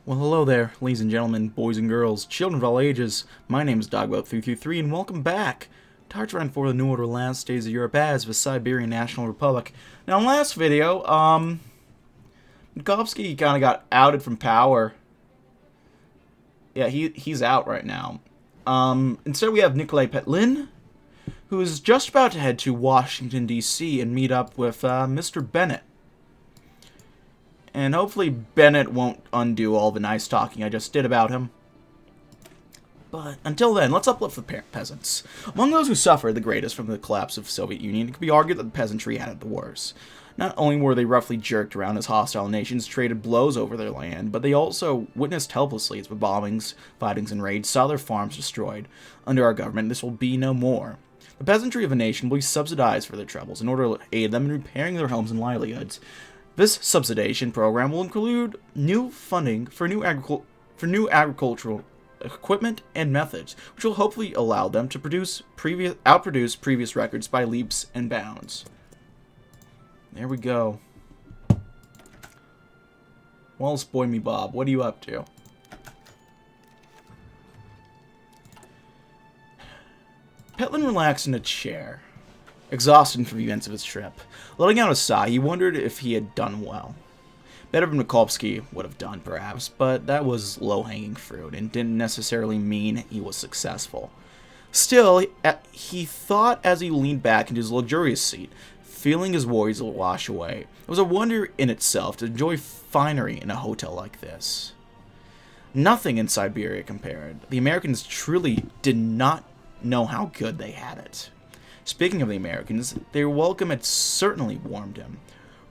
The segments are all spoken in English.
Well, hello there, ladies and gentlemen, boys and girls, children of all ages. My name is DB333, and welcome back to Heartland for the New Order Last Days of Europe as the Siberian National Republic. Now, in the last video, Mikovsky kind of got outed from power. Yeah, he's out right now. Instead we have Nikolai Petlin, who is just about to head to Washington, D.C. and meet up with Mr. Bennett. And hopefully Bennett won't undo all the nice talking I just did about him. But until then, let's uplift the peasants. Among those who suffered the greatest from the collapse of the Soviet Union, it could be argued that the peasantry had it the worst. Not only were they roughly jerked around as hostile nations traded blows over their land, but they also witnessed helplessly as the bombings, fightings, and raids saw their farms destroyed. Under our government, this will be no more. The peasantry of a nation will be subsidized for their troubles in order to aid them in repairing their homes and livelihoods. This subsidization program will include new funding for new agricultural equipment and methods, which will hopefully allow them to outproduce previous records by leaps and bounds. There we go. Well, boy me Bob, what are you up to? Petlin relaxed in a chair, exhausted from the events of his trip. Letting out a sigh, he wondered if he had done well. Better than Mikovsky would have done, perhaps, but that was low-hanging fruit and didn't necessarily mean he was successful. Still, he thought as he leaned back into his luxurious seat, feeling his worries wash away. It was a wonder in itself to enjoy finery in a hotel like this. Nothing in Siberia compared. The Americans truly did not know how good they had it. Speaking of the Americans, their welcome had certainly warmed him.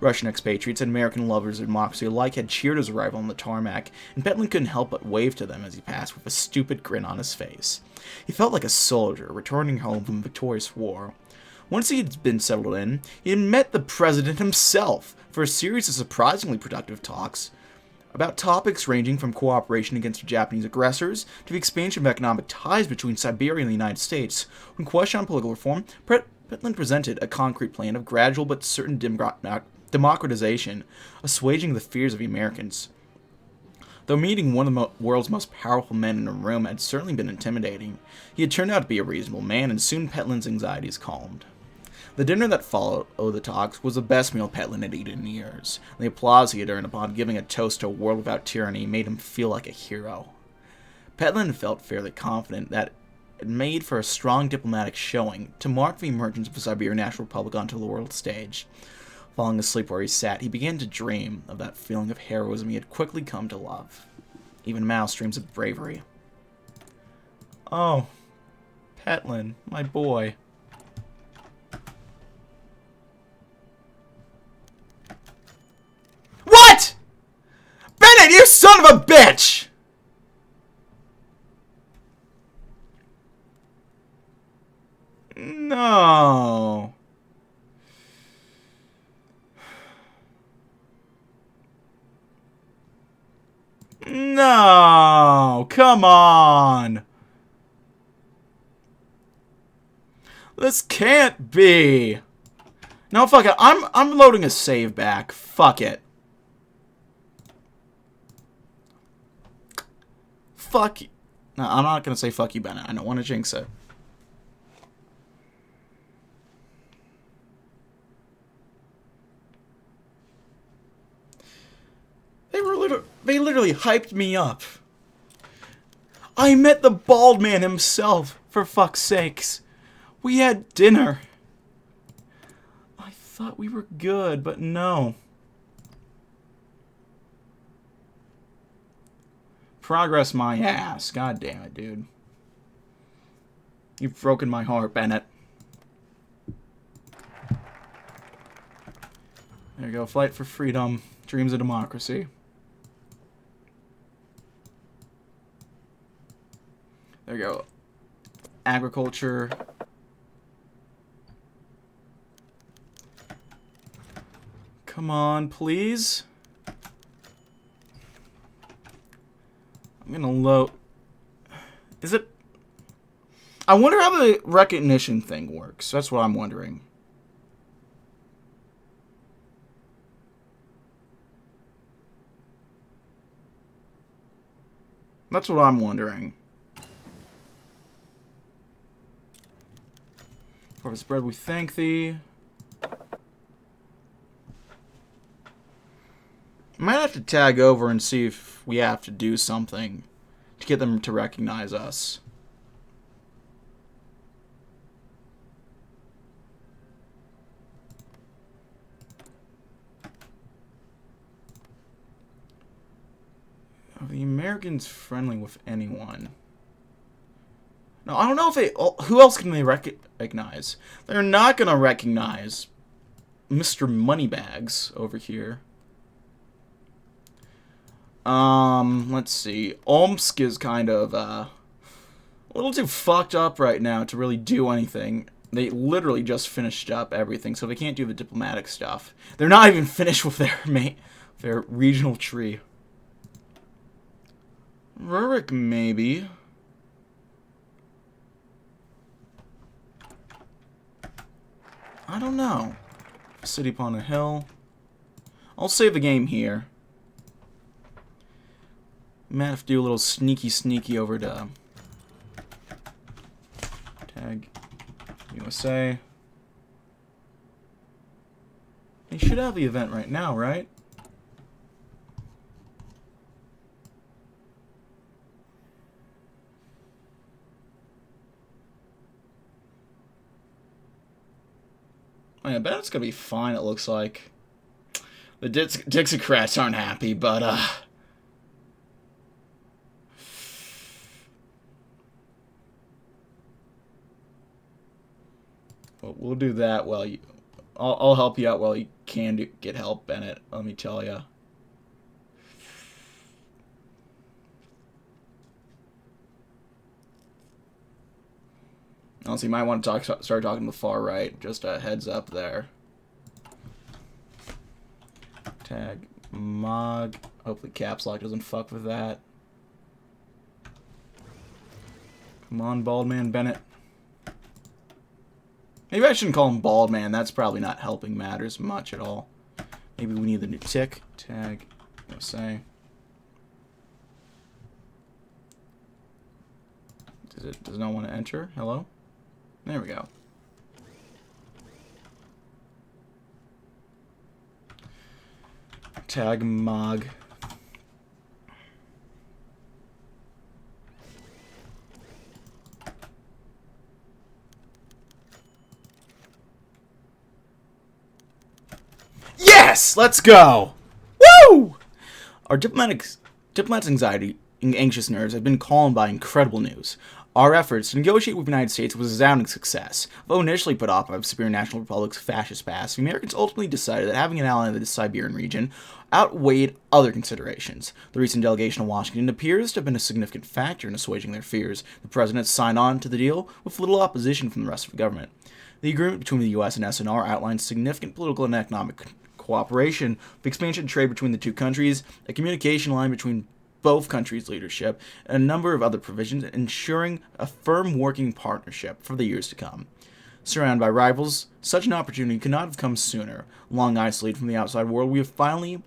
Russian expatriates and American lovers of democracy alike had cheered his arrival on the tarmac, and Petlin couldn't help but wave to them as he passed with a stupid grin on his face. He felt like a soldier returning home from a victorious war. Once he had been settled in, he had met the president himself for a series of surprisingly productive talks about topics ranging from cooperation against Japanese aggressors to the expansion of economic ties between Siberia and the United States. When questioned on political reform, Petlin presented a concrete plan of gradual but certain democratization, assuaging the fears of the Americans. Though meeting one of the world's most powerful men in a room had certainly been intimidating, he had turned out to be a reasonable man, and soon Petlin's anxieties calmed. The dinner that followed the talks was the best meal Petlin had eaten in years. The applause he had earned upon giving a toast to a world without tyranny made him feel like a hero. Petlin felt fairly confident that it made for a strong diplomatic showing to mark the emergence of the Siberian National Republic onto the world stage. Falling asleep where he sat, he began to dream of that feeling of heroism he had quickly come to love. Even Mouse dreams of bravery. Oh, Petlin, my boy. What? Bennett, you son of a bitch! No. No, come on. This can't be. No, fuck it. I'm loading a save back. Fuck it. Fuck you. No, I'm not gonna say fuck you, Bennett. I don't want to jinx it. They literally hyped me up. I met the bald man himself, for fuck's sakes. We had dinner. I thought we were good, but no. Progress my ass. God damn it, dude. You've broken my heart, Bennett. There you go. Fight for freedom. Dreams of democracy. There you go. Agriculture. Come on, please. I'm gonna load. Is it? I wonder how the recognition thing works. That's what I'm wondering. That's what I'm wondering. For the spread, we thank thee. Might have to tag over and see if we have to do something to get them to recognize us. Are the Americans friendly with anyone? No, I don't know if they... Who else can they recognize? They're not going to recognize Mr. Moneybags over here. Let's see. Omsk is kind of, a little too fucked up right now to really do anything. They literally just finished up everything, so they can't do the diplomatic stuff. They're not even finished with their regional tree. Rurik, maybe. I don't know. City upon a hill. I'll save the game here. Might have to do a little sneaky over to tag USA. They should have the event right now, right? Oh, yeah, I bet it's gonna be fine, it looks like. The Dixiecrats aren't happy, but, well, we'll do that while you... I'll help you out while you can get help, Bennett, let me tell you. Also, you might want to start talking to the far right. Just a heads up there. Tag Mog. Hopefully caps lock doesn't fuck with that. Come on, Bald Man Bennett. Maybe I shouldn't call him Bald Man. That's probably not helping matters much at all. Maybe we need the new tick. Tag USA. Does not want to enter? Hello? There we go. Tag Mog. Yes! Let's go! Woo! Our diplomats' anxiety and anxious nerves have been calmed by incredible news. Our efforts to negotiate with the United States was a resounding success. Though initially put off by the Siberian National Republic's fascist past, the Americans ultimately decided that having an ally in the Siberian region outweighed other considerations. The recent delegation to Washington appears to have been a significant factor in assuaging their fears. The president signed on to the deal with little opposition from the rest of the government. The agreement between the U.S. and SNR outlines significant political and economic cooperation, the expansion of trade between the two countries, a communication line between both countries' leadership, and a number of other provisions ensuring a firm working partnership for the years to come. Surrounded by rivals, such an opportunity could not have come sooner. Long isolated from the outside world, we finally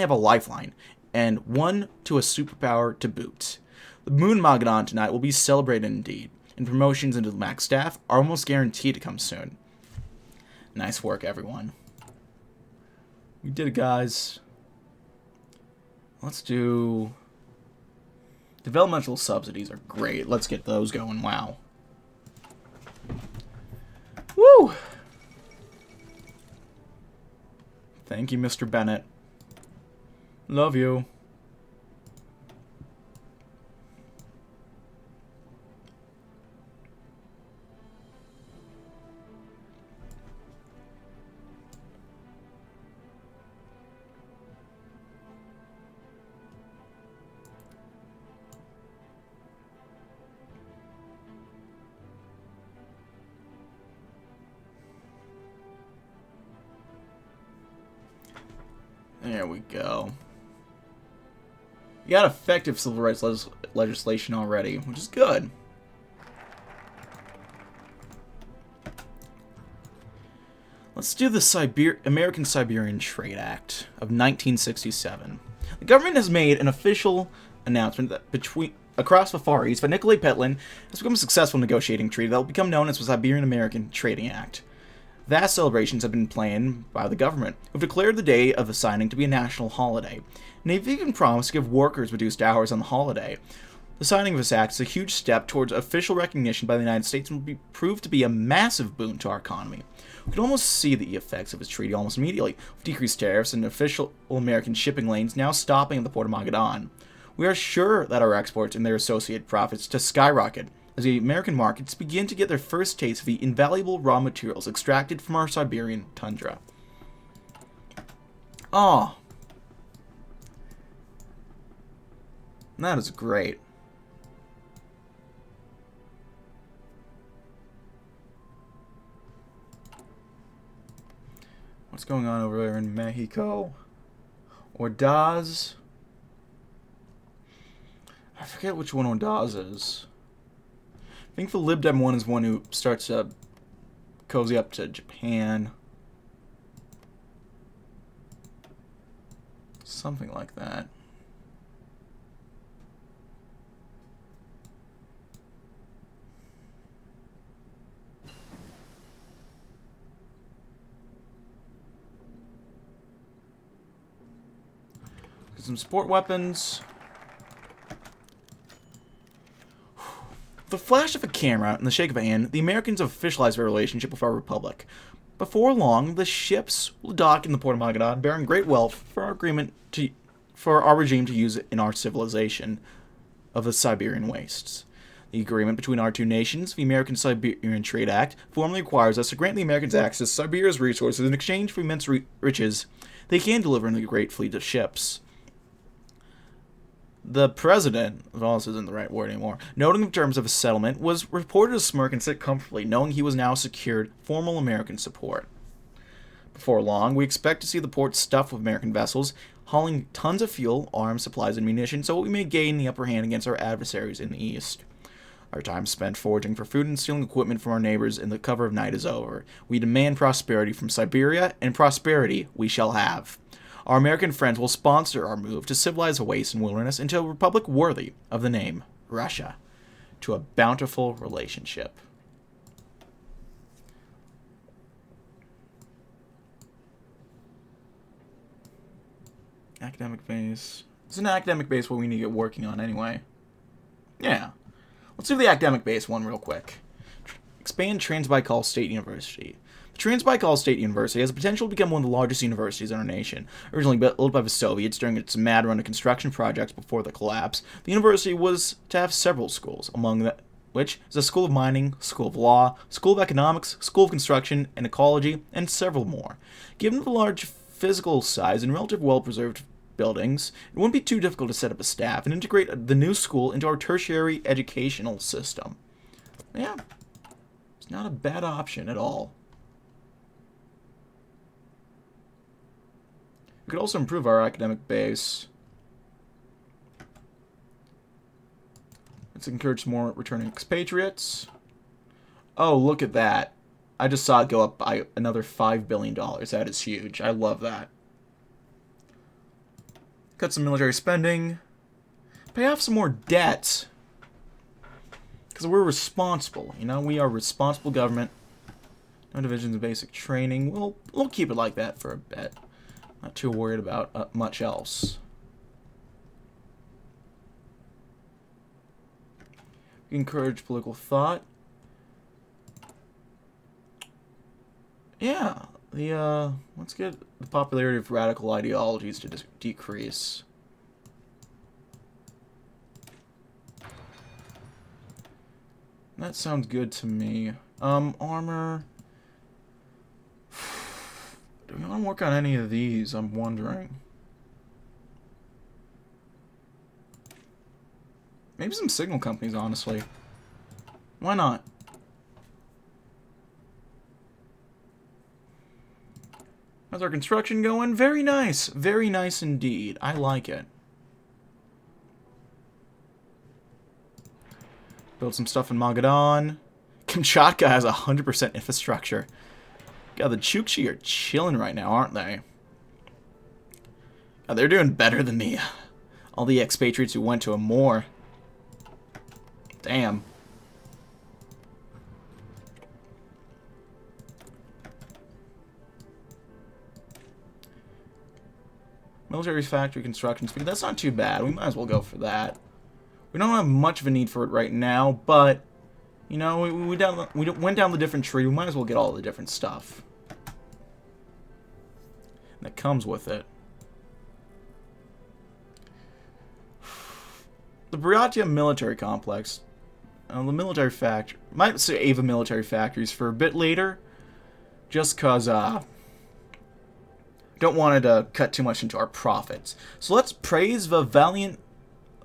have a lifeline, and one to a superpower to boot. The Moon Magadan tonight will be celebrated indeed, and promotions into the max staff are almost guaranteed to come soon. Nice work, everyone. We did it, guys. Let's do... Developmental subsidies are great. Let's get those going. Wow. Woo! Thank you, Mr. Bennett. Love you. There we go. You got effective civil rights legislation already, which is good. Let's do the American-Siberian Trade Act of 1967. The government has made an official announcement that across the Far East, Nikolai Petlin has become a successful negotiating treaty that will become known as the Siberian-American Trading Act. Vast celebrations have been planned by the government, who have declared the day of the signing to be a national holiday, and they've even promised to give workers reduced hours on the holiday. The signing of this act is a huge step towards official recognition by the United States and will prove to be a massive boon to our economy. We can almost see the effects of this treaty almost immediately, with decreased tariffs and official American shipping lanes now stopping at the port of Magadan. We are sure that our exports and their associated profits to skyrocket as the American markets begin to get their first taste of the invaluable raw materials extracted from our Siberian tundra. Oh, that is great. What's going on over there in Mexico? Ordaz? I forget which one Ordaz is. I think the Lib Dem one is one who starts to cozy up to Japan. Something like that. Some sport weapons. The flash of a camera and the shake of a hand, the Americans have officialized their relationship with our republic. Before long, the ships will dock in the port of Magadan, bearing great wealth for our regime to use it in our civilization of the Siberian wastes. The agreement between our two nations, the American-Siberian Trade Act, formally requires us to grant the Americans access to Siberia's resources in exchange for immense riches they can deliver in the great fleet of ships. The president, well, this isn't the right word anymore, noting the terms of a settlement, was reported to smirk and sit comfortably, knowing he was now secured formal American support. Before long, we expect to see the port stuffed with American vessels, hauling tons of fuel, arms, supplies, and munitions, so we may gain the upper hand against our adversaries in the east. Our time spent foraging for food and stealing equipment from our neighbors in the cover of night is over. We demand prosperity from Siberia, and prosperity we shall have. Our American friends will sponsor our move to civilize the waste and wilderness into a republic worthy of the name Russia, to a bountiful relationship. Academic base. It's an academic base what we need to get working on anyway. Yeah. Let's do the academic base one real quick. Expand Trans-Baikal State University. The Trans-Baikal State University has the potential to become one of the largest universities in our nation. Originally built by the Soviets during its mad run of construction projects before the collapse, the university was to have several schools, among which is a School of Mining, School of Law, School of Economics, School of Construction and Ecology, and several more. Given the large physical size and relative well-preserved buildings, it wouldn't be too difficult to set up a staff and integrate the new school into our tertiary educational system. Yeah, it's not a bad option at all. We could also improve our academic base. Let's encourage more returning expatriates. Oh, look at that. I just saw it go up by another $5 billion. That is huge. I love that. Cut some military spending. Pay off some more debt. Because we're responsible. You know, we are a responsible government. No divisions of basic training. We'll keep it like that for a bit. Not too worried about much else. Encourage political thought. Yeah, let's get the popularity of radical ideologies to decrease. That sounds good to me. Armor. Do we want to work on any of these? I'm wondering. Maybe some signal companies, honestly. Why not? How's our construction going? Very nice. Very nice indeed. I like it. Build some stuff in Magadan. Kamchatka has 100% infrastructure. God, the Chukchi are chilling right now, aren't they? God, they're doing better than the All the expatriates who went to a more. Damn. Military factory construction speed. That's not too bad. We might as well go for that. We don't have much of a need for it right now, but, you know, we went down the different tree. We might as well get all the different stuff that comes with it. The Briatia military complex. The military factory. Might save the military factories for a bit later. Just because, don't want to cut too much into our profits. So let's praise the valiant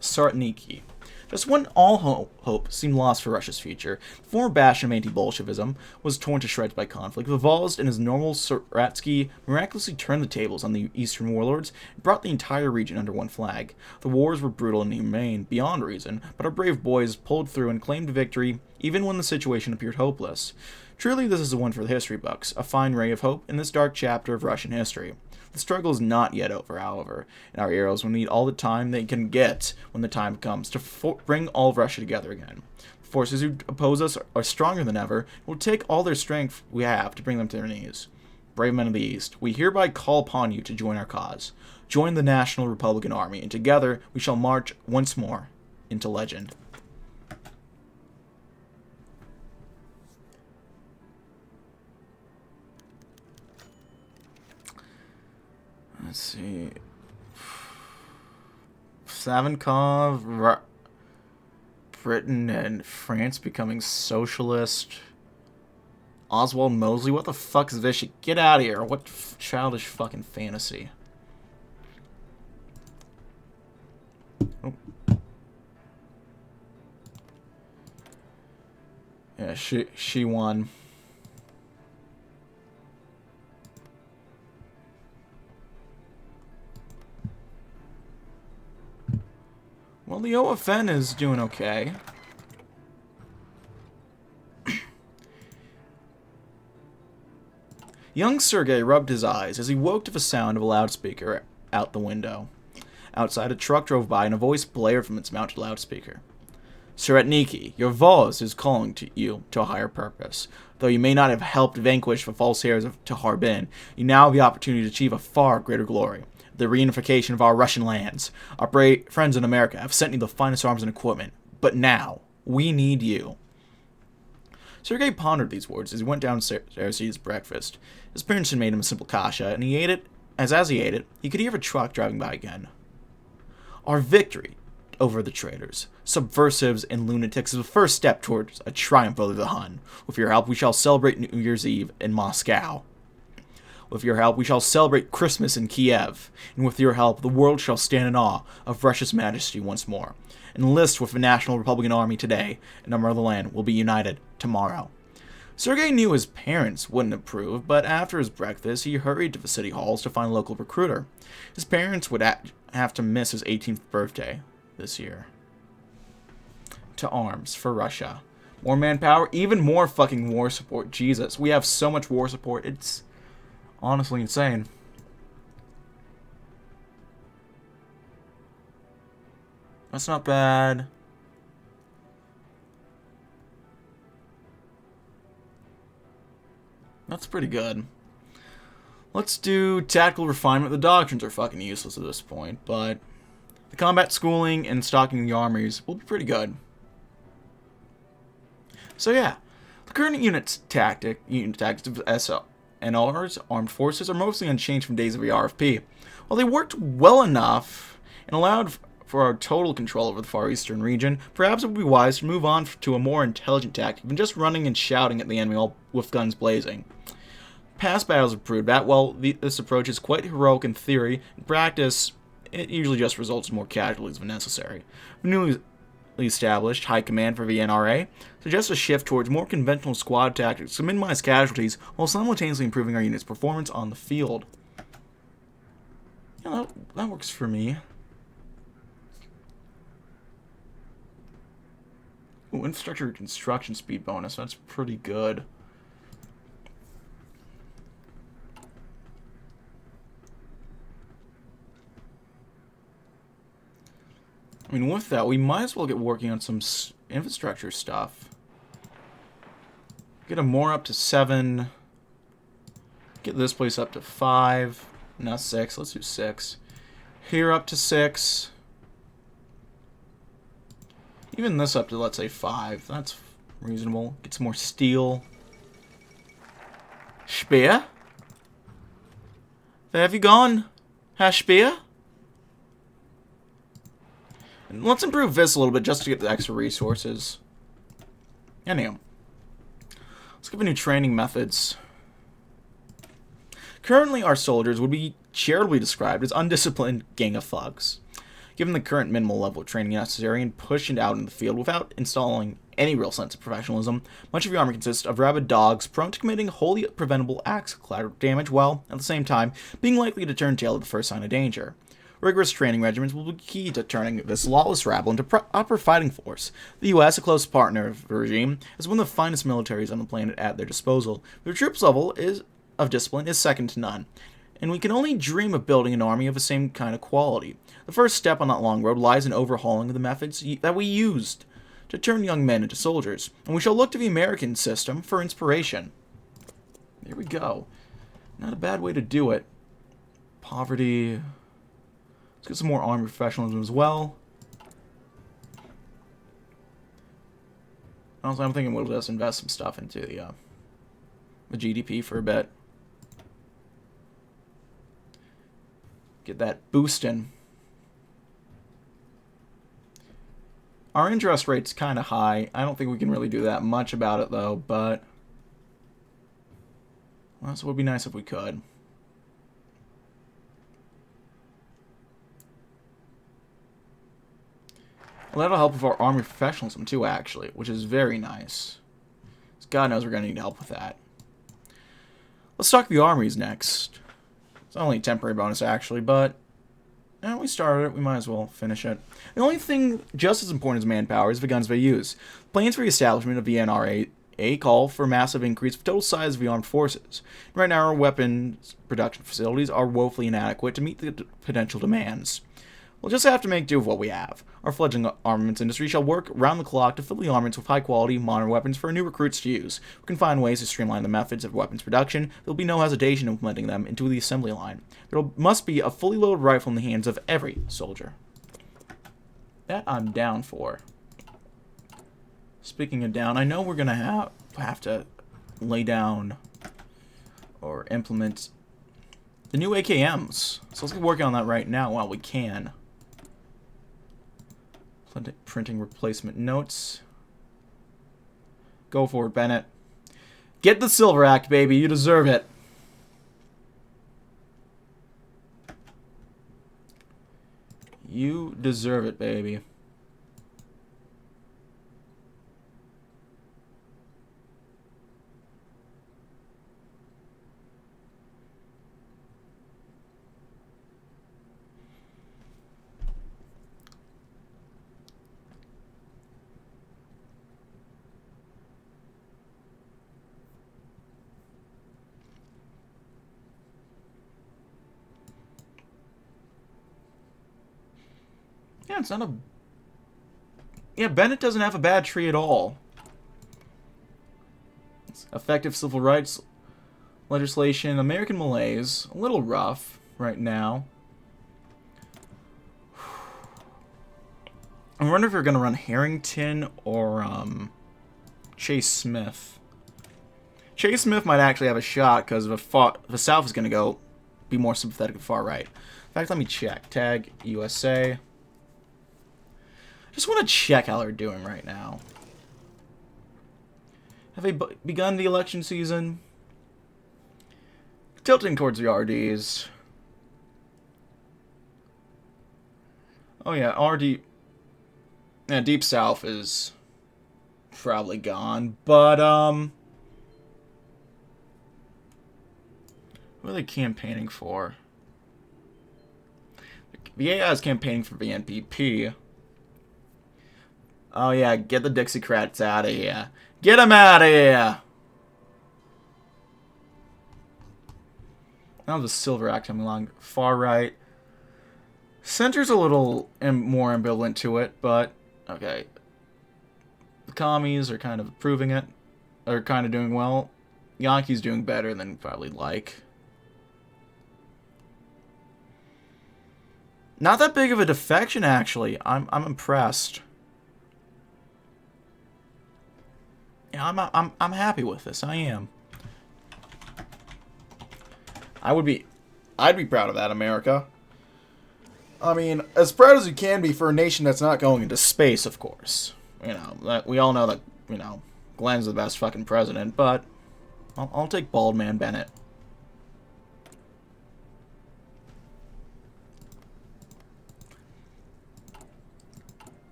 Sartniki. Just when all hope seemed lost for Russia's future, the former bastion of anti-Bolshevism was torn to shreds by conflict. Volost and his normal Saratsky miraculously turned the tables on the eastern warlords and brought the entire region under one flag. The wars were brutal and inhumane, beyond reason, but our brave boys pulled through and claimed victory, even when the situation appeared hopeless. Truly, this is a one for the history books, a fine ray of hope in this dark chapter of Russian history. The struggle is not yet over, however, and our heroes will need all the time they can get when the time comes to bring all of Russia together again. The forces who oppose us are stronger than ever, and will take all their strength we have to bring them to their knees. Brave men of the East, we hereby call upon you to join our cause. Join the National Republican Army, and together we shall march once more into legend. Let's see. Savinkov, Britain and France becoming socialist. Oswald Mosley, what the fuck is this shit? Get out of here. What childish fucking fantasy. Oh. Yeah, she won. Well, the OFN is doing okay. Young Sergei rubbed his eyes as he woke to the sound of a loudspeaker out the window. Outside, a truck drove by and a voice blared from its mounted loudspeaker. Seretniki, your Voz is calling to you to a higher purpose. Though you may not have helped vanquish the false heirs of Harbin, you now have the opportunity to achieve a far greater glory. The reunification of our Russian lands. Our brave friends in America have sent you the finest arms and equipment. But now, we need you. Sergei pondered these words as he went downstairs to eat his breakfast. His parents had made him a simple kasha, and he ate it. As he ate it, he could hear a truck driving by again. Our victory over the traitors, subversives, and lunatics is the first step towards a triumph over the Hun. With your help, we shall celebrate New Year's Eve in Moscow. With your help, we shall celebrate Christmas in Kiev. And with your help, the world shall stand in awe of Russia's majesty once more. Enlist with the National Republican Army today, and our motherland will be united tomorrow. Sergei knew his parents wouldn't approve, but after his breakfast, he hurried to the city halls to find a local recruiter. His parents would have to miss his 18th birthday this year. To arms for Russia. More manpower, even more fucking war support. Jesus, we have so much war support, it's honestly insane. That's not bad. That's pretty good. Let's do tactical refinement. The doctrines are fucking useless at this point, but the combat schooling and stocking the armies will be pretty good. So yeah, the current unit tactics of SL and ours, armed forces, are mostly unchanged from days of the RFP. While they worked well enough and allowed for our total control over the Far Eastern region, perhaps it would be wise to move on to a more intelligent tactic than just running and shouting at the enemy all with guns blazing. Past battles have proved that, while this approach is quite heroic in theory, in practice, it usually just results in more casualties when necessary. The newly established High Command for the NRA suggests a shift towards more conventional squad tactics to minimize casualties while simultaneously improving our unit's performance on the field. Yeah, that works for me. Ooh, infrastructure construction speed bonus, that's pretty good. I mean, with that, we might as well get working on some infrastructure stuff. Get them more up to 7. Get this place up to 5. Not 6. Let's do 6. Here up to 6. Even this up to, let's say, 5. That's reasonable. Get some more steel. Speer? Where have you gone, Herr Speer? And let's improve this a little bit just to get the extra resources. Anyhow. Let's give a new training methods. Currently, our soldiers would be charitably described as undisciplined gang of thugs. Given the current minimal level of training necessary and pushed out in the field without installing any real sense of professionalism, much of your army consists of rabid dogs prone to committing wholly preventable acts of collateral damage while, at the same time, being likely to turn tail at the first sign of danger. Rigorous training regimens will be key to turning this lawless rabble into proper fighting force. The U.S., a close partner of the regime, is one of the finest militaries on the planet at their disposal. Their troops level of discipline is second to none, and we can only dream of building an army of the same kind of quality. The first step on that long road lies in overhauling the methods that we used to turn young men into soldiers, and we shall look to the American system for inspiration. There we go. Not a bad way to do it. Poverty. Let's get some more army professionalism as well. Also, I'm thinking we'll just invest some stuff into the GDP for a bit. Get that boosting. Our interest rate's kind of high. I don't think we can really do that much about it, though, but well, this would be nice if we could. Well, that'll help with our army professionalism, too, actually, which is very nice. God knows we're going to need help with that. Let's talk the armies next. It's only a temporary bonus, actually, but we started it. We might as well finish it. The only thing just as important as manpower is the guns they use. Plans for the establishment of the NRA call for a massive increase of total size of the armed forces. Right now, our weapons production facilities are woefully inadequate to meet the potential demands. We'll just have to make do with what we have. Our fledgling armaments industry shall work round the clock to fill the armaments with high-quality, modern weapons for new recruits to use. We can find ways to streamline the methods of weapons production. There will be no hesitation in implementing them into the assembly line. There must be a fully loaded rifle in the hands of every soldier. That I'm down for. Speaking of down, I know we're going to have to lay down or implement the new AKMs. So let's get working on that right now while we can. Printing replacement notes. Go for it, Bennett. Get the Silver Act, baby. You deserve it. You deserve it, baby. Yeah, it's not a... Yeah, Bennett doesn't have a bad tree at all. It's effective civil rights legislation. American Malays. A little rough right now. I wonder if you're going to run Harrington or Chase Smith. Chase Smith might actually have a shot because the South is going to be more sympathetic to far right. In fact, let me check. Tag USA. Just want to check how they're doing right now. Have they begun the election season? Tilting towards the RDs. Oh yeah, RD... Yeah, Deep South is probably gone, but, what are they campaigning for? The AI is campaigning for the NPP. Oh yeah, get the Dixiecrats out of here. Get them out of here! Now the Silver Act coming along. Far right. Center's a little more ambivalent to it, but okay. The commies are kind of approving it. Are kind of doing well. Yankee's doing better than probably like. Not that big of a defection, actually. I'm impressed. Yeah, I'm happy with this. I am. I'd be proud of that, America. I mean, as proud as you can be for a nation that's not going into space, of course. You know, we all know that, you know, Glenn's the best fucking president, but I'll take Bald Man Bennett.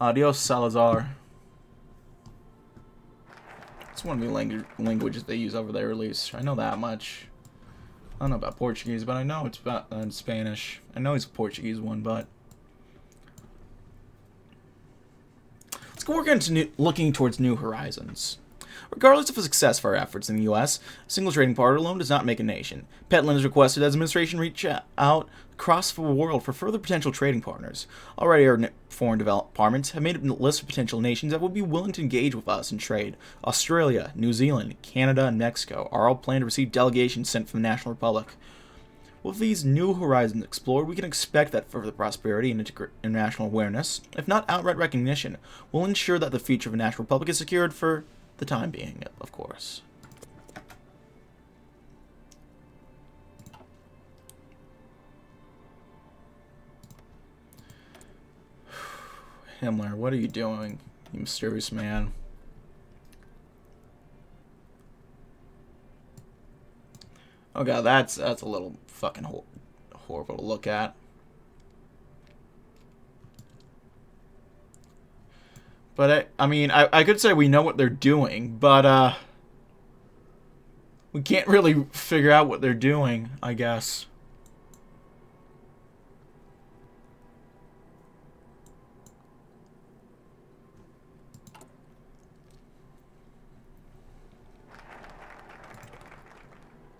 Adios, Salazar. It's one of the languages they use over there, at least. I know that much. I don't know about Portuguese, but I know it's about Spanish. I know it's a Portuguese one, but... Let's go work into looking towards new horizons. Regardless of the success of our efforts in the U.S., a single trading partner alone does not make a nation. Petlin has requested that his administration reach out across the world for further potential trading partners. Already, our foreign departments have made a list of potential nations that would be willing to engage with us in trade. Australia, New Zealand, Canada, and Mexico are all planned to receive delegations sent from the National Republic. With these new horizons explored, we can expect that further prosperity and international awareness, if not outright recognition, will ensure that the future of a national republic is secured for the time being, of course. Himmler, what are you doing, you mysterious man? Oh god, that's a little fucking horrible to look at. But I mean, I could say we know what they're doing, but we can't really figure out what they're doing, I guess.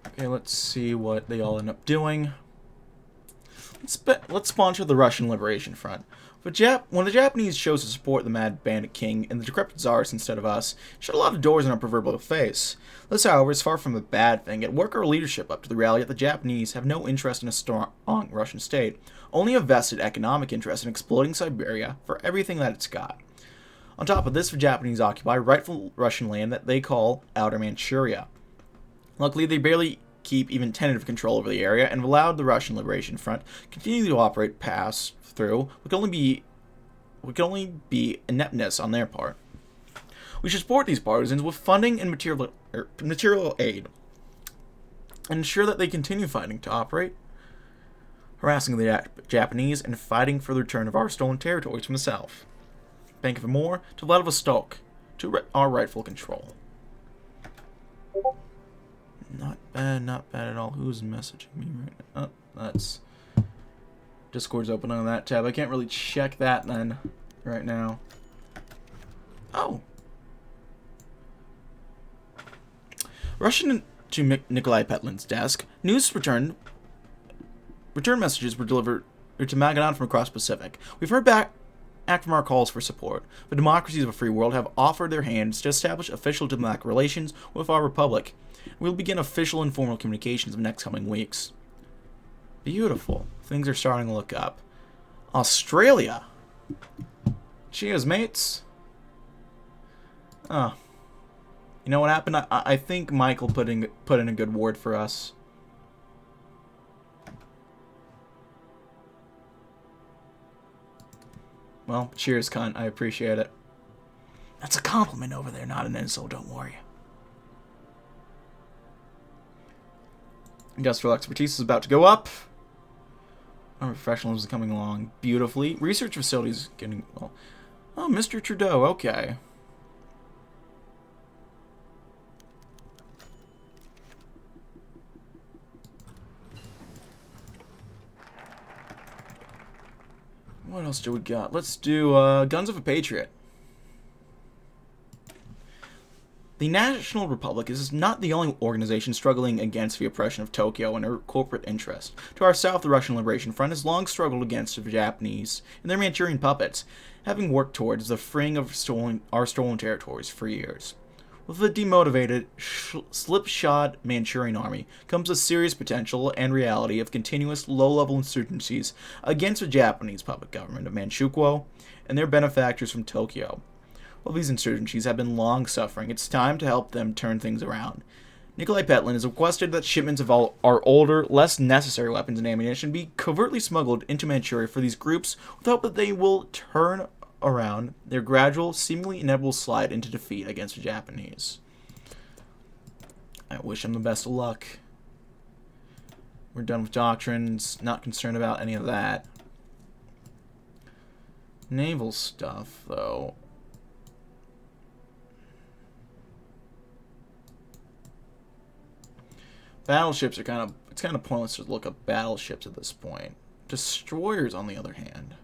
Okay, let's see what they all end up doing. Let's sponsor the Russian Liberation Front. When the Japanese chose to support the Mad Bandit King and the decrepit Tsars instead of us, it shut a lot of doors in our proverbial face. This, however, is far from a bad thing. It worked our leadership up to the reality that the Japanese have no interest in a strong Russian state, only a vested economic interest in exploiting Siberia for everything that it's got. On top of this, the Japanese occupy rightful Russian land that they call Outer Manchuria. Luckily, they barely keep even tentative control over the area and have allowed the Russian Liberation Front continue to operate pass through what can only be ineptness on their part. We should support these partisans with funding and material aid and ensure that they continue fighting to operate, harassing the Japanese and fighting for the return of our stolen territories from the south. Bank of Amur to Vladivostok to our rightful control. Not bad at all. Who's messaging me right now? Oh, that's... Discord's open on that tab. I can't really check that then right now. Oh. Rushing to Nikolai Petlin's desk, news return messages were delivered to Magadan from across the Pacific. We've heard back from our calls for support. The democracies of a free world have offered their hands to establish official diplomatic relations with our republic. We'll begin official and formal communications in the next coming weeks. Beautiful. Things are starting to look up. Australia. Cheers, mates. Oh. You know what happened? I think Michael put in a good word for us. Well, cheers, cunt. I appreciate it. That's a compliment over there, not an insult, don't worry. Industrial expertise is about to go up. Our professionalism is coming along beautifully. Research facilities getting... Well, oh, Mr. Trudeau, okay. What else do we got? Let's do Guns of a Patriot. The National Republic is not the only organization struggling against the oppression of Tokyo and her corporate interests. To our south, the Russian Liberation Front has long struggled against the Japanese and their Manchurian puppets, having worked towards the freeing of our stolen territories for years. With the demotivated, slipshod Manchurian army comes a serious potential and reality of continuous low-level insurgencies against the Japanese puppet government of Manchukuo and their benefactors from Tokyo. While these insurgencies have been long suffering, it's time to help them turn things around. Nikolai Petlin has requested that shipments of all our older, less necessary weapons and ammunition be covertly smuggled into Manchuria for these groups with hope that they will turn around their gradual, seemingly inevitable slide into defeat against the Japanese. I wish them the best of luck. We're done with doctrines, not concerned about any of that. Naval stuff, though. Battleships are it's kind of pointless to look up battleships at this point. Destroyers, on the other hand.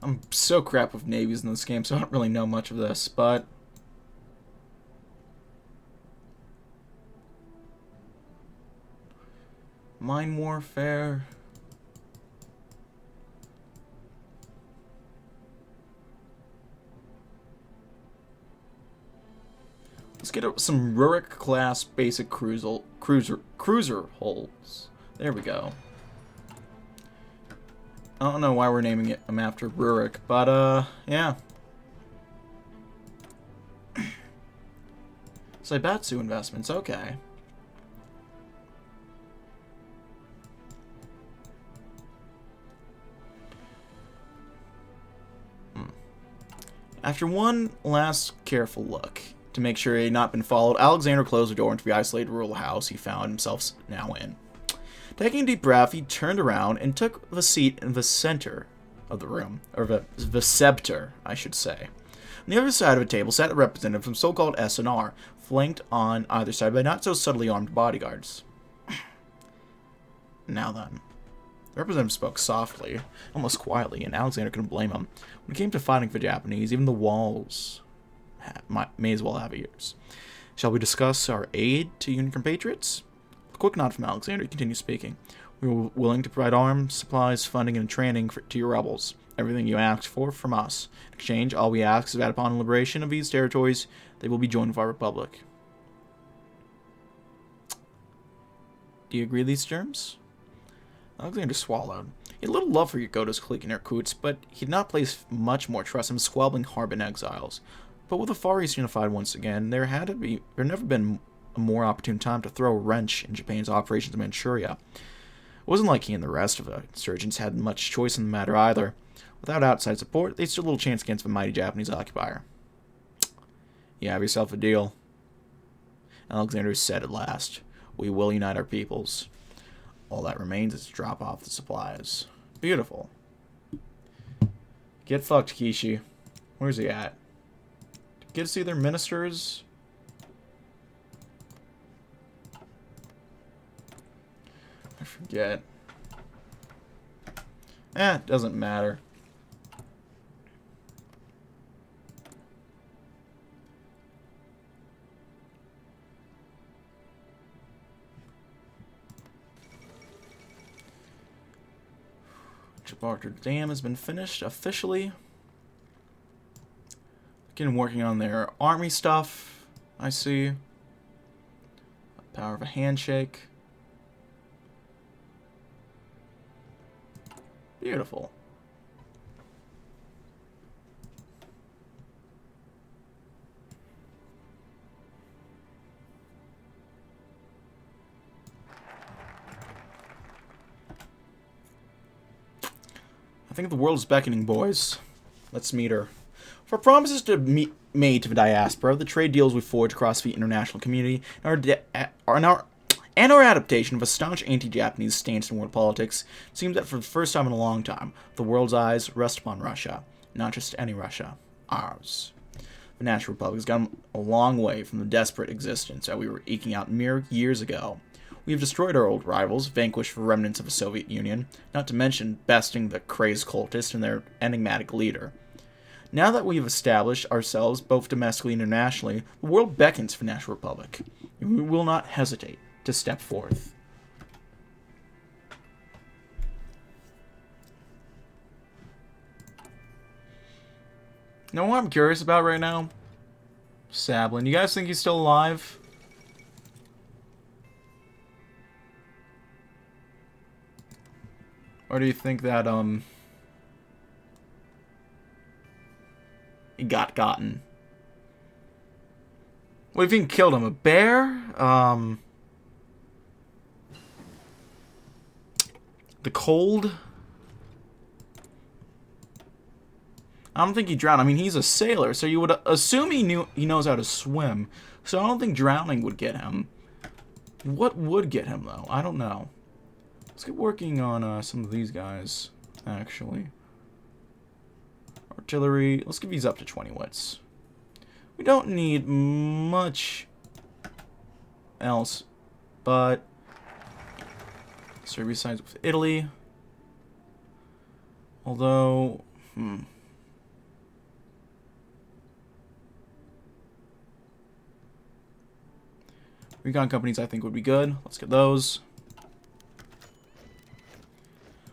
I'm so crap with navies in this game, so I don't really know much of this, but mine warfare. Let's get some Rurik class basic cruiser hulls. There we go. I don't know why we're naming them after Rurik, but yeah. Saibatsu investments, okay. After one last careful look to make sure he had not been followed, Alexander closed the door into the isolated rural house he found himself now in. Taking a deep breath, he turned around and took the seat in the center of the room, or the scepter, I should say. On the other side of a table sat a representative from so-called S&R, flanked on either side by not so subtly armed bodyguards. Now then. The representative spoke softly, almost quietly, and Alexander couldn't blame him. When it came to fighting for Japanese, even the walls may as well have ears. Shall we discuss our aid to Union compatriots? A quick nod from Alexander, he continued speaking. We were willing to provide arms, supplies, funding, and training to your rebels. Everything you asked for from us. In exchange, all we ask is that upon liberation of these territories, they will be joined with our republic. Do you agree to these terms? Alexander swallowed. He had little love for Yakota's clique in Irkutsk, but he did not place much more trust in the squabbling Harbin exiles. But with the Far East unified once again, there had never been a more opportune time to throw a wrench in Japan's operations in Manchuria. It wasn't like he and the rest of the insurgents had much choice in the matter either. Without outside support, they stood little chance against the mighty Japanese occupier. You have yourself a deal. Alexander said at last, we will unite our peoples. All that remains is to drop off the supplies. Beautiful. Get fucked, Kishi. Where's he at? Get to see their ministers? I forget. It doesn't matter. Gibraltar Dam has been finished officially. Again, working on their army stuff, I see. Power of a handshake. Beautiful. I think the world is beckoning, boys. Let's meet her. For promises to be made to the diaspora, the trade deals we forge across the international community, and our adaptation of a staunch anti-Japanese stance in world politics, it seems that for the first time in a long time, the world's eyes rest upon Russia. Not just any Russia. Ours. The National Republic has gone a long way from the desperate existence that we were eking out mere years ago. We have destroyed our old rivals, vanquished the remnants of the Soviet Union, not to mention besting the crazed cultists and their enigmatic leader. Now that we have established ourselves both domestically and internationally, the world beckons for the National Republic. We will not hesitate to step forth. You know what I'm curious about right now? Sablin. You guys think he's still alive? Or do you think that, he got gotten? What if he killed him? A bear? The cold? I don't think he drowned. I mean, he's a sailor, so you would assume he knows how to swim. So I don't think drowning would get him. What would get him, though? I don't know. Let's get working on some of these guys, actually. Artillery. Let's give these up to 20 wits. We don't need much else, but Serbia sides with Italy. Although, recon companies I think would be good. Let's get those.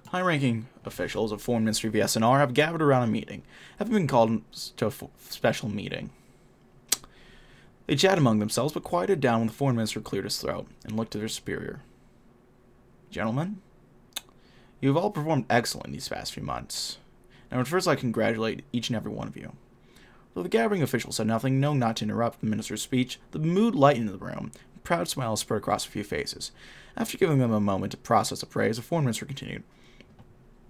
High-ranking officials of Foreign Ministry of the SNR have gathered around a meeting, having been called to a special meeting. They chat among themselves, but quieted down when the Foreign Minister cleared his throat and looked at their superior. Gentlemen, you have all performed excellently these past few months. Now, at first, I congratulate each and every one of you. Though the gathering officials said nothing, knowing not to interrupt the minister's speech, the mood lightened in the room, and proud smiles spread across a few faces. After giving them a moment to process the praise, the Foreign Minister continued.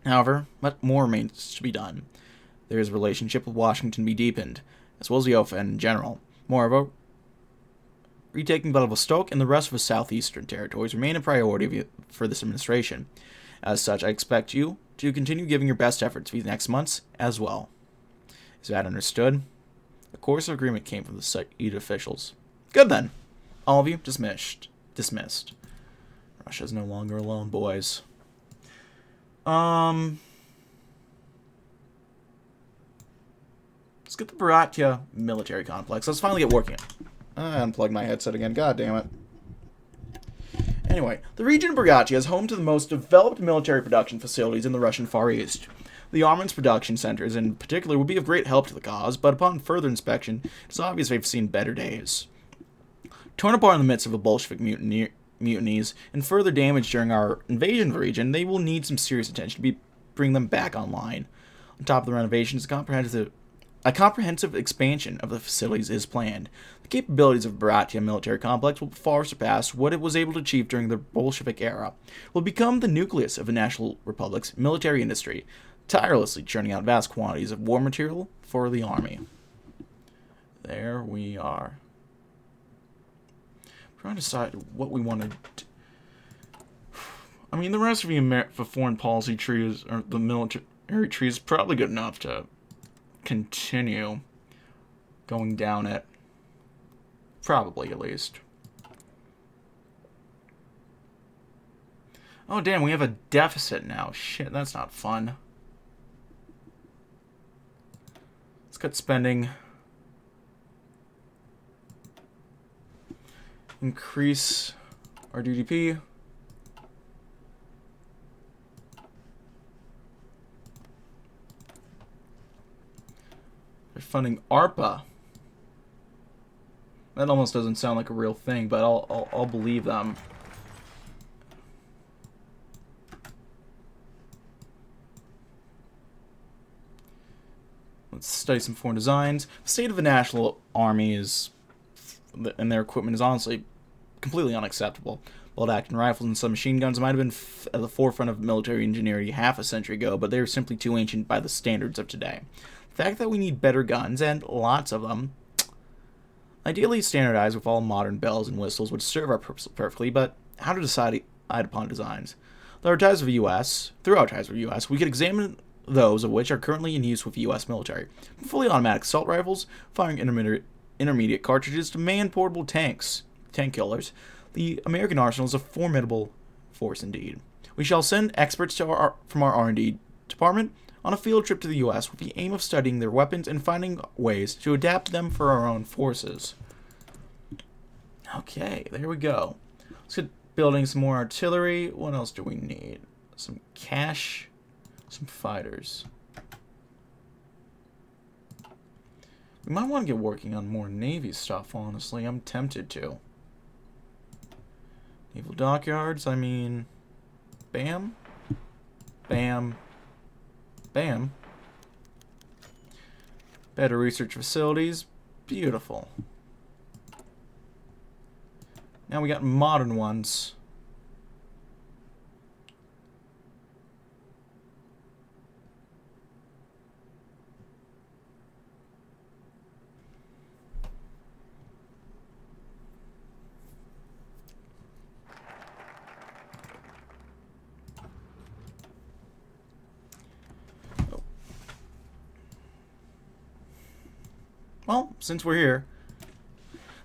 However, much more remains to be done. There is a relationship with Washington to be deepened, as well as the OFN in general. Moreover, retaking Vladivostok and the rest of the southeastern territories remain a priority for this administration. As such, I expect you to continue giving your best efforts these next months as well. Is that understood? A course of agreement came from the site officials. Good then. All of you dismissed. Russia's no longer alone, boys. Let's get the Baratia military complex. Let's finally get working. I unplugged my headset again. God damn it. Anyway, the region of Buryatia is home to the most developed military production facilities in the Russian Far East. The armaments production centers in particular would be of great help to the cause, but upon further inspection, it's obvious they've seen better days. Torn apart in the midst of the Bolshevik mutinies and further damage during our invasion of the region, they will need some serious attention to bring them back online. On top of the renovations, a comprehensive expansion of the facilities is planned. The capabilities of Baratia military complex will far surpass what it was able to achieve during the Bolshevik era. It will become the nucleus of the National Republic's military industry, tirelessly churning out vast quantities of war material for the army. There we are. Trying to decide what we want to do. I mean, the rest of the foreign policy tree is, or the military tree is probably good enough to continue going down it. Probably, at least. Oh, damn, we have a deficit now. Shit, that's not fun. Let's cut spending. Increase our GDP. They're funding ARPA. That almost doesn't sound like a real thing, but I'll believe them. Let's study some foreign designs. The state of the National Army is, and their equipment is honestly completely unacceptable. Bolt-action rifles and submachine guns might have been at the forefront of military engineering half a century ago, but they are simply too ancient by the standards of today. The fact that we need better guns, and lots of them, ideally standardized with all modern bells and whistles, would serve our purpose perfectly, but how to decide upon designs? Through our ties with the U.S., we could examine those of which are currently in use with the U.S. military. From fully automatic assault rifles, firing intermediate cartridges to man-portable tank killers, the American arsenal is a formidable force indeed. We shall send experts from our R&D department on a field trip to the U.S. with the aim of studying their weapons and finding ways to adapt them for our own forces. Okay, there we go. Let's get building some more artillery. What else do we need? Some cash, some fighters. We might want to get working on more Navy stuff, honestly. I'm tempted to. Naval dockyards, I mean... Bam. Bam. Bam. Better research facilities. Beautiful. Now we got modern ones. Well, since we're here,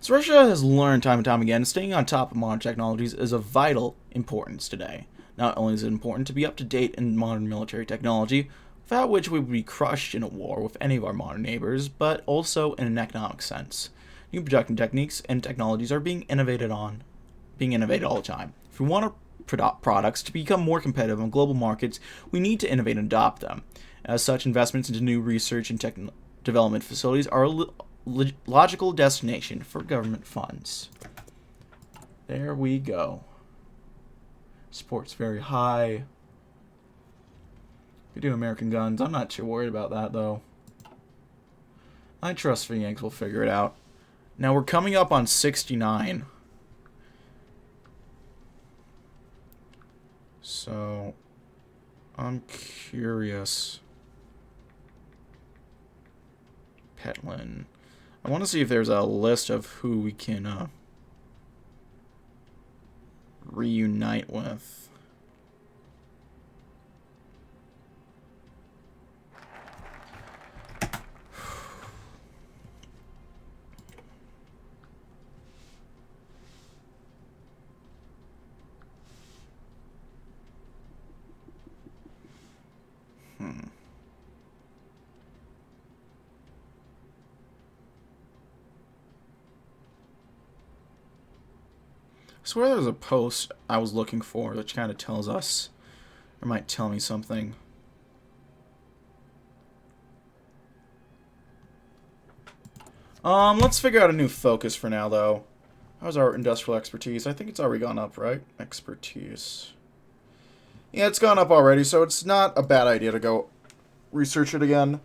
so Russia has learned time and time again staying on top of modern technologies is of vital importance today. Not only is it important to be up to date in modern military technology, without which we would be crushed in a war with any of our modern neighbors, but also in an economic sense. New production techniques and technologies are being innovated all the time. If we want our products to become more competitive on global markets, we need to innovate and adopt them. As such, investments into new research and development facilities are a logical destination for government funds. There we go. Support's very high. We do American guns. I'm not too worried about that, though. I trust the Yanks will figure it out. Now, we're coming up on 69. So, I'm curious. Petlin. I want to see if there's a list of who we can reunite with. I swear there's a post I was looking for which kind of tells us, or might tell me something. Let's figure out a new focus for now, though. How's our industrial expertise? I think it's already gone up, right? Expertise. Yeah, it's gone up already, so it's not a bad idea to go research it again.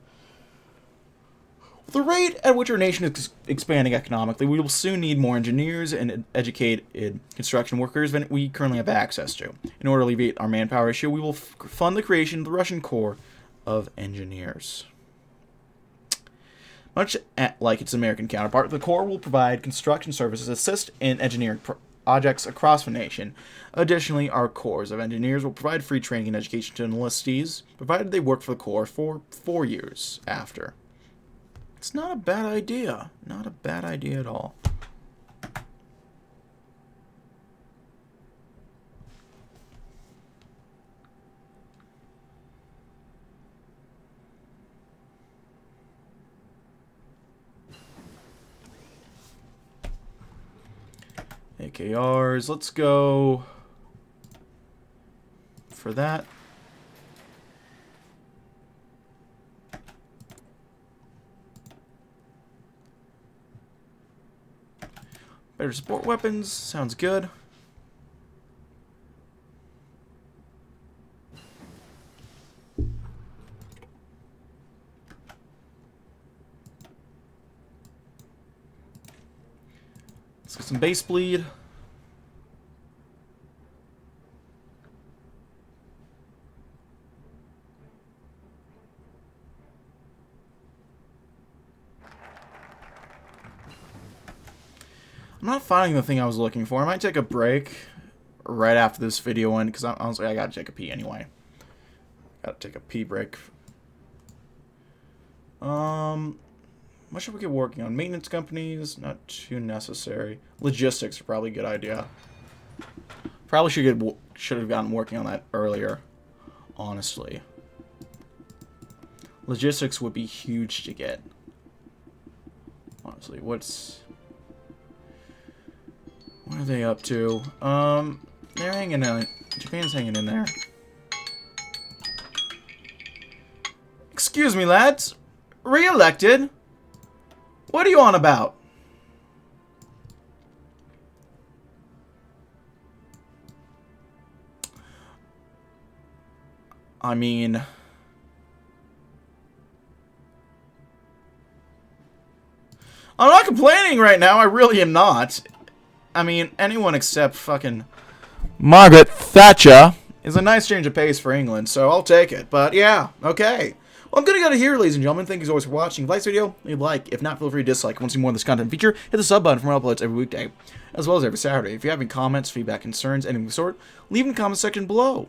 The rate at which our nation is expanding economically, we will soon need more engineers and educated construction workers than we currently have access to. In order to alleviate our manpower issue, we will fund the creation of the Russian Corps of Engineers. Much like its American counterpart, the Corps will provide construction services, assist in engineering projects across the nation. Additionally, our Corps of Engineers will provide free training and education to enlistees, provided they work for the Corps for 4 years after. It's not a bad idea. Not a bad idea at all. AKRs, let's go for that. Better support weapons, sounds good. Let's get some base bleed. I'm not finding the thing I was looking for. I might take a break right after this video ends, because honestly, I gotta take a pee anyway. Gotta take a pee break What should we get working on? Maintenance companies, not too necessary. Logistics are probably a good idea. Probably should have gotten working on that earlier, honestly. Logistics would be huge to get. Honestly, what are they up to? They're hanging in. Japan's hanging in there. Excuse me, lads. Re-elected? What are you on about? I mean, I'm not complaining right now. I really am not. I mean, anyone except fucking Margaret Thatcher is a nice change of pace for England, so I'll take it. But yeah, okay. Well, I'm going to go to here, ladies and gentlemen. Thank you as always for watching. If you like this video, leave a like. If not, feel free to dislike. If you want to see more of this content feature, hit the sub button for more uploads every weekday, as well as every Saturday. If you have any comments, feedback, concerns, anything of the sort, leave in the comment section below.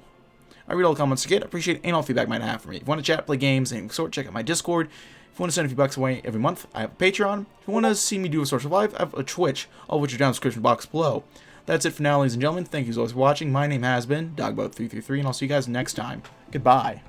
I read all the comments again. I appreciate any all feedback you might have for me. If you want to chat, play games, anything of the sort, check out my Discord. If you want to send a few bucks away every month, I have a Patreon. If you want to see me do a social live, I have a Twitch, all of which are down in the description box below. That's it for now, ladies and gentlemen. Thank you as always for watching. My name has been DB333, and I'll see you guys next time. Goodbye.